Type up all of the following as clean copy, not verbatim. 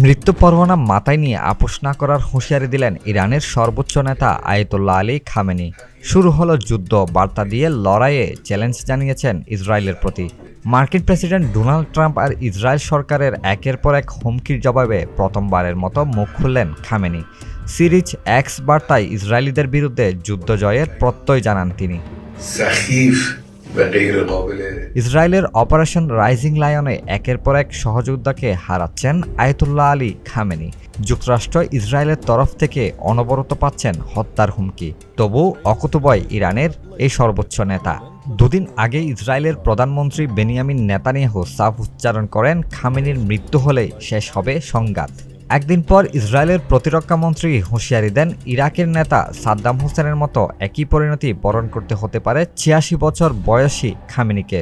মৃত্যু পরোয়ানা মাথায় নিয়ে আপোষ না করার হুঁশিয়ারি দিলেন ইরানের সর্বোচ্চ নেতা আয়াতুল্লাহ আলী খামেনি। শুরু হলো যুদ্ধ, বার্তা দিয়ে লড়াইয়ে চ্যালেঞ্জ জানিয়েছেন ইসরায়েলের প্রতি। মার্কিন প্রেসিডেন্ট ডোনাল্ড ট্রাম্প আর ইসরায়েল সরকারের একের পর এক হুমকির জবাবে প্রথমবারের মতো মুখ খুললেন খামেনি। সিরিজ এক্স বার্তায় ইসরায়েলিদের বিরুদ্ধে যুদ্ধ জয়ের প্রত্যয় জানান তিনি। ইসরায়েলের অপারেশন রাইজিং লায়নে একের পর এক সহযোদ্ধাকে হারাচ্ছেন আয়াতুল্লাহ আলী খামেনি। যুক্তরাষ্ট্র ইসরায়েলের তরফ থেকে অনবরত পাচ্ছেন হত্যার হুমকি, তবু অকুতোভয় ইরানের এই সর্বোচ্চ নেতা। দুদিন আগে ইসরায়েলের প্রধানমন্ত্রী বেনিয়ামিন নেতানিয়াহু সাফ উচ্চারণ করেন, খামেনির মৃত্যু হলেই শেষ হবে সংঘাত। একদিন পর ইসরায়েলের প্রতিরক্ষা মন্ত্রী হুঁশিয়ারি দেন, ইরাকের নেতা সাদ্দাম হোসেনের মতো একই পরিণতি বরণ করতে হতে পারে ৮৬ বছর বয়সী খামেনিকে।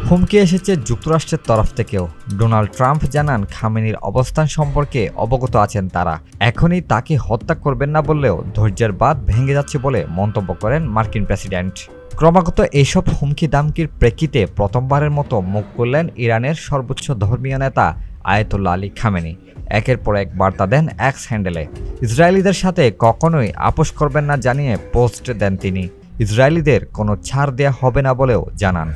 হুমকি এসেছে যুক্তরাষ্ট্রের তরফ থেকেও। ডোনাল্ড ট্রাম্প জানান, খামেনির অবস্থান সম্পর্কে অবগত আছেন তারা। এখনই তাকে হত্যা করবেন না বললেও ধৈর্যের বাঁধ ভেঙে যাচ্ছে বলে মন্তব্য করেন মার্কিন প্রেসিডেন্ট। ক্রমাগত এইসব হুমকি দামকির প্রেক্ষিতে প্রথমবারের মতো মুখ খুললেন ইরানের সর্বোচ্চ ধর্মীয় নেতা আয়াতুল্লাহ আলী খামেনি। একের পর এক বার্তা দেন এক্স হ্যান্ডেলে। ইসরায়েলিদের সাথে কখনোই আপোষ করবেন না জানিয়ে পোস্ট দেন তিনি। ইসরায়েলিদের কোনো ছাড় দেয়া হবে না বলেও জানান।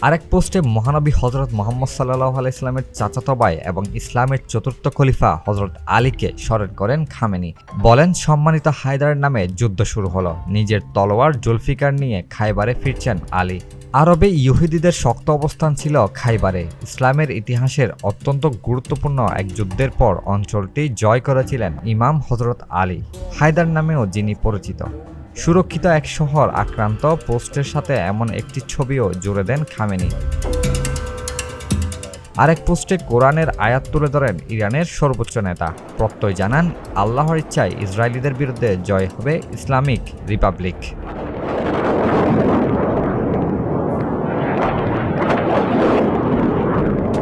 আরেক পোস্টে মহানবী হজরত মুহাম্মদ সাল্লাল্লাহু আলাইহি সাল্লামের চাচাতো ভাই এবং ইসলামের চতুর্থ খলিফা হজরত আলীকে স্মরণ করেন খামেনি। বলেন, সম্মানিত হায়দারের নামে যুদ্ধ শুরু হলো। নিজের তলোয়ার জুলফিকার নিয়ে খাইবারে ফিরছেন আলী। আরবে ইহুদিদের শক্ত অবস্থান ছিল খাইবারে। ইসলামের ইতিহাসের অত্যন্ত গুরুত্বপূর্ণ এক যুদ্ধের পর অঞ্চলটি জয় করেছিলেন ইমাম হজরত আলী, হায়দার নামেও যিনি পরিচিত। সুরক্ষিত এক শহর আক্রান্ত পোস্টের সাথে এমন একটি ছবিও জুড়ে দেন খামেনি। আরেক পোস্টে কোরআনের আয়াত তুলে ধরেন ইরানের সর্বোচ্চ নেতা। প্রত্যয় জানান, আল্লাহর ইচ্ছায় ইসরায়েলিদের বিরুদ্ধে জয় হবে ইসলামিক রিপাবলিক।